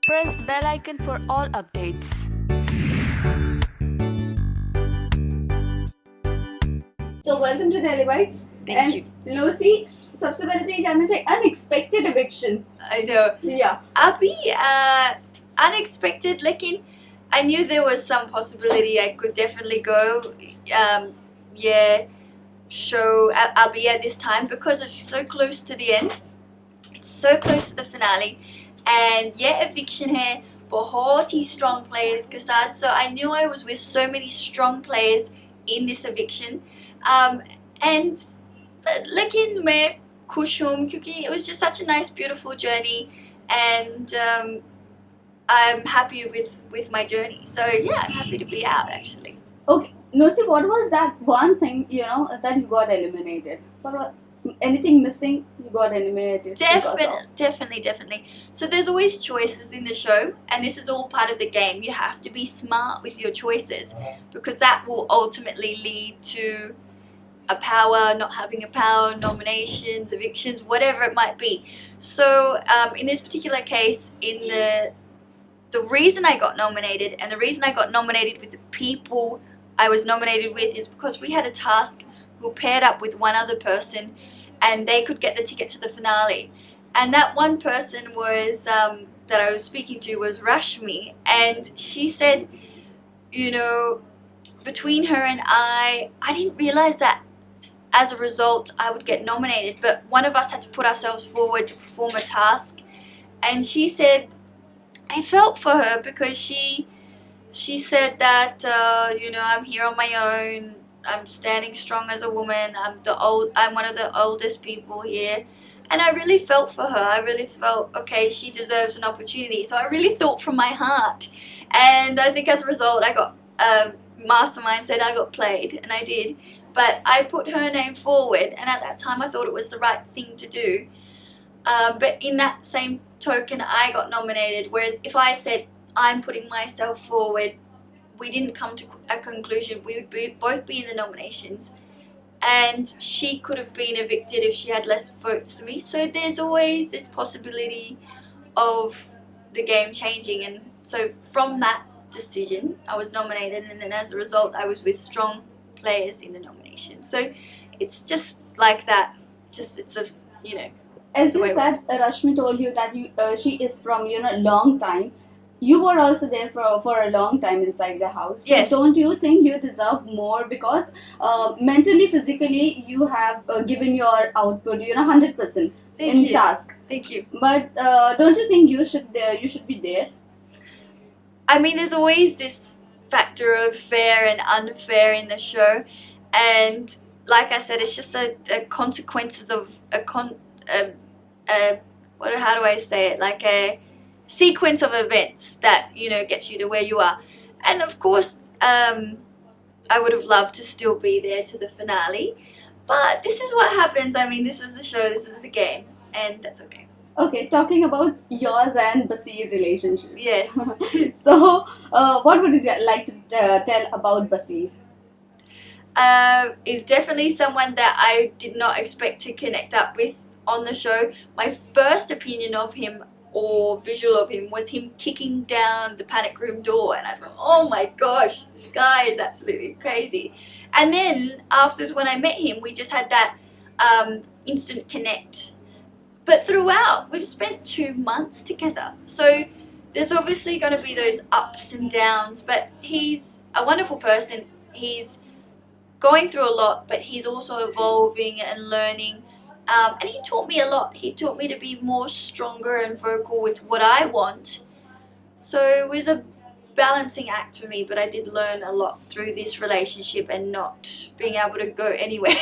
press the bell icon for all updates. So welcome to Daily Bites. Thank you. Lucy, सबसे पहले तो ये जानना चाहिए unexpected eviction. I know. Yeah. Abhi, unexpected. I knew there was some possibility I could definitely go. Show at Abhi at this time because it's so close to the end. It's so close to the finale, and eviction hai. बहुत ही strong players के साथ. So I knew I was with so many strong players in this eviction. लेकिन मैं खुश हूँ क्योंकि it was just such a nice beautiful journey, and I'm happy with my journey. So I'm happy to be out actually. Okay. Lucy, what was that one thing that you got eliminated? Anything missing? You got eliminated. Definitely. So there's always choices in the show, and this is all part of the game. You have to be smart with your choices because that will ultimately lead to a power, not having a power, nominations, evictions, whatever it might be. So in this particular case, in the reason I got nominated, and the reason I got nominated with the people I was nominated with, is because we had a task. We were paired up with one other person, and they could get the ticket to the finale. And that one person was that I was speaking to was Rashmi, and she said, between her and I didn't realize that as a result I would get nominated, but one of us had to put ourselves forward to perform a task. And she said, I felt for her because she said that I'm here on my own. I'm standing strong as a woman. I'm one of the oldest people here, and I really felt for her. I really felt okay. She deserves an opportunity. So I really thought from my heart, and I think as a result, I got Mastermind said I got played, and I did. But I put her name forward, and at that time, I thought it was the right thing to do. But in that same token, I got nominated. Whereas if I said I'm putting myself forward, we didn't come to a conclusion. We would both be in the nominations, and she could have been evicted if she had less votes than me. So there's always this possibility of the game changing. And so from that decision, I was nominated, and then as a result, I was with strong players in the nomination. So it's just like that. As you said, Rashmi told you that she is from long time. You were also there for a long time inside the house. So yes. Don't you think you deserve more because mentally, physically, you have given your output, 100% in task. Thank you. But don't you think you should be there? I mean, there's always this factor of fair and unfair in the show, and like I said, it's just the consequences of how do I say it? Like a sequence of events that gets you to where you are. And of course I would have loved to still be there to the finale, but this is what happens. I mean, this is the show, this is the game, and that's okay. Okay, talking about yours and Basir relationship. Yes. So what would you like to tell about Basir? Is definitely someone that I did not expect to connect up with on the show. My first opinion of him or visual of him was him kicking down the panic room door, and I thought, oh my gosh, this guy is absolutely crazy. And then afterwards, when I met him, we just had that instant connect. But throughout, we've spent 2 months together, so there's obviously going to be those ups and downs, but he's a wonderful person. He's going through a lot, but he's also evolving and learning. And he taught me a lot. He taught me to be more stronger and vocal with what I want. So it was a balancing act for me, but I did learn a lot through this relationship and not being able to go anywhere,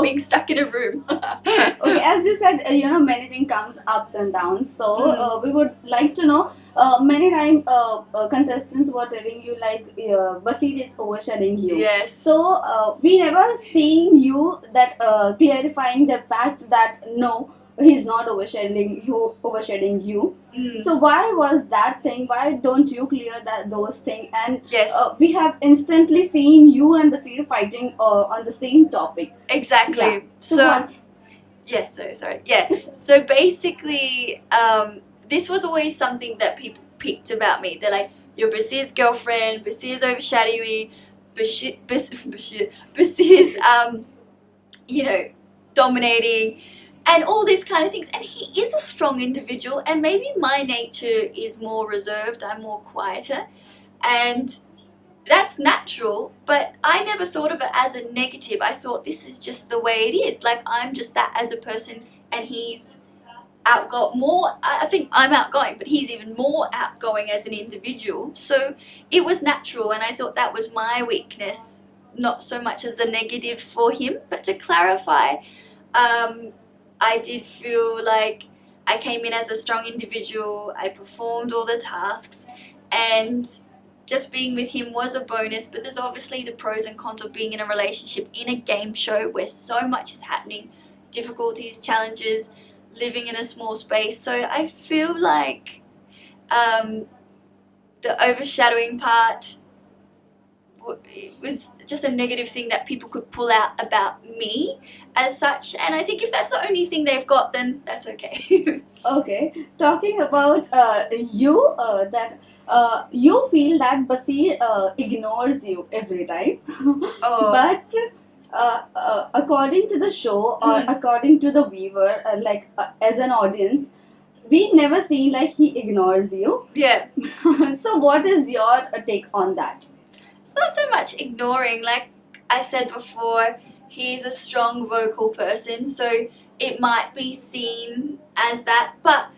being stuck in a room. Okay, as you said, many things comes ups and downs. So we would like to know, many times contestants were telling you like Basir is overshadowing you. Yes. So we never seen you that clarifying the fact that no, he's not overshadowing you. So why was that thing? Why don't you clear those things? And yes, we have instantly seen you and Basir fighting on the same topic. Exactly. Yeah. So yes, sorry. Yeah. So basically, this was always something that people picked about me. They're like, you're Basir's girlfriend, Basir's overshadowing you, Basir's dominating, and all these kind of things. And he is a strong individual, and maybe my nature is more reserved, I'm more quieter, and that's natural, but I never thought of it as a negative. I thought this is just the way it is. Like, I'm just that as a person, and he's outgoing more. I think I'm outgoing, but he's even more outgoing as an individual. So it was natural, and I thought that was my weakness, not so much as a negative for him. But to clarify, I did feel like I came in as a strong individual. I performed all the tasks, and just being with him was a bonus. But there's obviously the pros and cons of being in a relationship in a game show where so much is happening, difficulties, challenges, living in a small space. So I feel like the overshadowing part was just a negative thing that people could pull out about me as such, and I think if that's the only thing they've got, then that's okay. Okay, talking about you, that you feel that Basir ignores you every time, Oh. but according to the show or according to the viewer, as an audience, we never seen like he ignores you. Yeah, So, what is your take on that? it's not so much ignoring. Like I said before, he's a strong vocal person, so it might be seen as that, but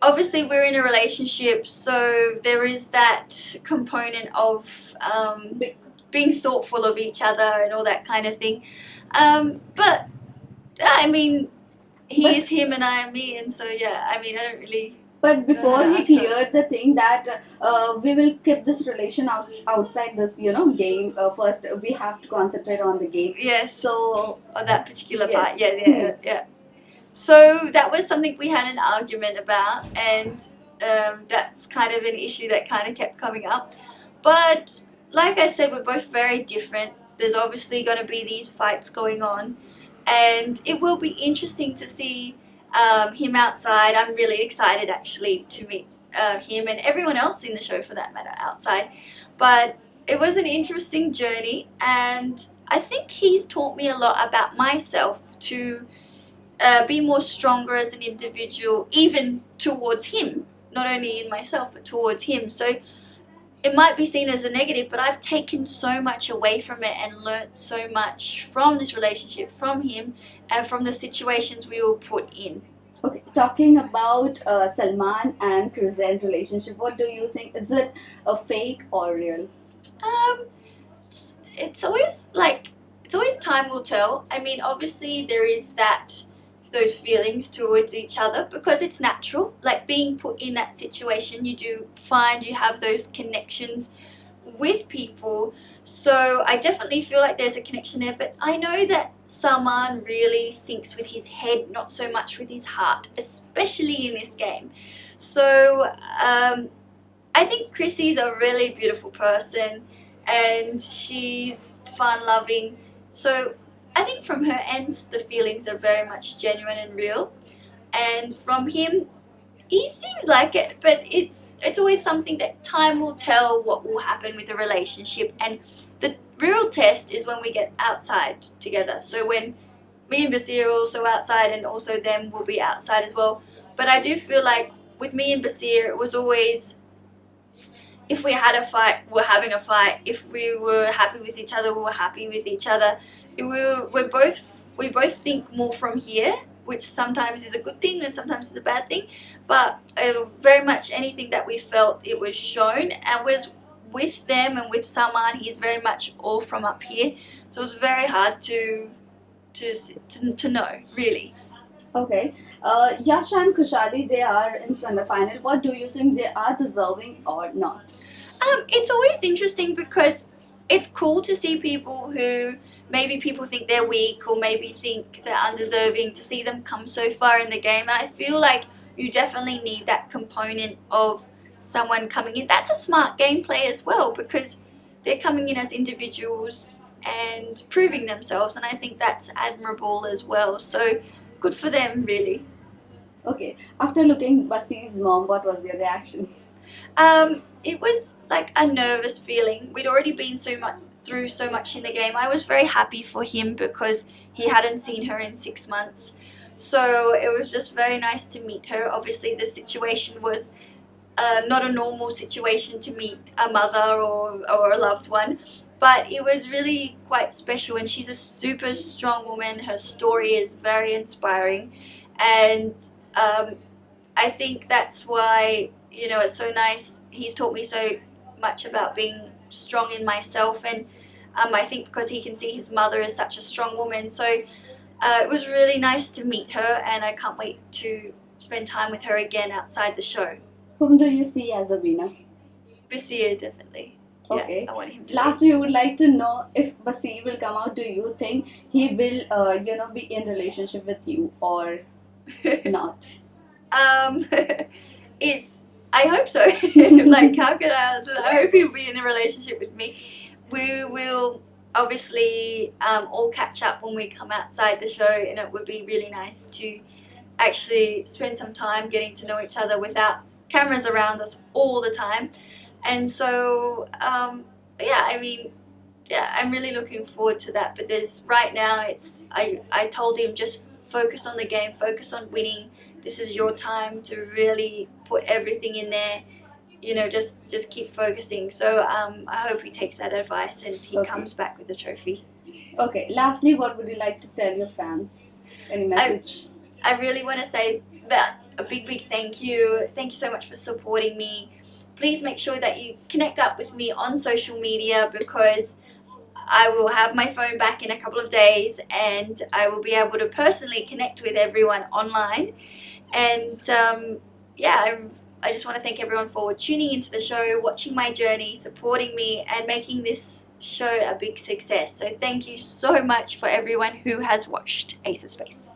obviously we're in a relationship, so there is that component of being thoughtful of each other and all that kind of thing. But I mean, he is him and I am me, and so yeah, I mean, I don't really. But before he so- cleared the thing that we will keep this relation outside this, game. First, we have to concentrate on the game. Yes. So, Or that particular Yes. part, yeah. So that was something we had an argument about, and that's kind of an issue that kind of kept coming up. But like I said, we're both very different. There's obviously going to be these fights going on, and it will be interesting to see him outside. I'm really excited actually to meet him and everyone else in the show for that matter outside. But it was an interesting journey, and I think he's taught me a lot about myself to be more stronger as an individual, even towards him, not only in myself but towards him. So it might be seen as a negative, but I've taken so much away from it and learnt so much from this relationship, from him, and from the situations we were put in. okay, talking about Salman and Cruz relationship, what do you think? Is it a fake or real? It's always time will tell. I mean, obviously there is those feelings towards each other because it's natural. Like being put in that situation, you do find you have those connections with people. So I definitely feel like there's a connection there, but I know that Salman really thinks with his head, not so much with his heart, especially in this game. So I think Chrissy's a really beautiful person, and she's fun-loving. So I think from her end, the feelings are very much genuine and real. And from him, he seems like it, but it's always something that time will tell what will happen with a relationship. And the real test is when we get outside together. So when me and Basir are also outside, and also them will be outside as well. But I do feel like with me and Basir, it was always, if we had a fight, we're having a fight. If we were happy with each other, we were happy with each other. We both think more from here, which sometimes is a good thing and sometimes is a bad thing. But very much anything that we felt, it was shown, and was with them and with Salman. He's very much all from up here, so it was very hard to know really. Okay, Yash and Kushali, they are in semi-final. What do you think, they are deserving or not? It's always interesting because it's cool to see people who maybe people think they're weak or maybe think they're undeserving, to see them come so far in the game. And I feel like you definitely need that component of someone coming in. That's a smart gameplay as well, because they're coming in as individuals and proving themselves, and I think that's admirable as well. So good for them, really. Okay, after looking Basi's mom, what was your reaction? It was like a nervous feeling. We'd already been through so much in the game. I was very happy for him because he hadn't seen her in 6 months. So it was just very nice to meet her. Obviously, the situation was not a normal situation to meet a mother or a loved one, but it was really quite special. And she's a super strong woman. Her story is very inspiring, and I think that's why, it's so nice. He's taught me so much about being strong in myself, and I think because he can see his mother is such a strong woman. So it was really nice to meet her, and I can't wait to spend time with her again outside the show. Whom do you see as a winner? Basir, definitely. Okay. Yeah, I want him to Lastly, we would like to know if Basi will come out. Do you think he will, be in relationship with you or not? It's, I hope so. Like, how could I answer that? I hope he'll be in a relationship with me. We will obviously all catch up when we come outside the show, and it would be really nice to actually spend some time getting to know each other without cameras around us all the time. And so, I'm really looking forward to that. But right now, I told him, just focus on the game, focus on winning. This is your time to really put everything in there. Just keep focusing. So I hope he takes that advice and he comes back with the trophy. Okay, lastly, what would you like to tell your fans? Any message? I really want to say that a big thank you. Thank you so much for supporting me. Please make sure that you connect up with me on social media, because I will have my phone back in a couple of days and I will be able to personally connect with everyone online. And I just want to thank everyone for tuning into the show, watching my journey, supporting me, and making this show a big success. So thank you so much for everyone who has watched Ace of Space.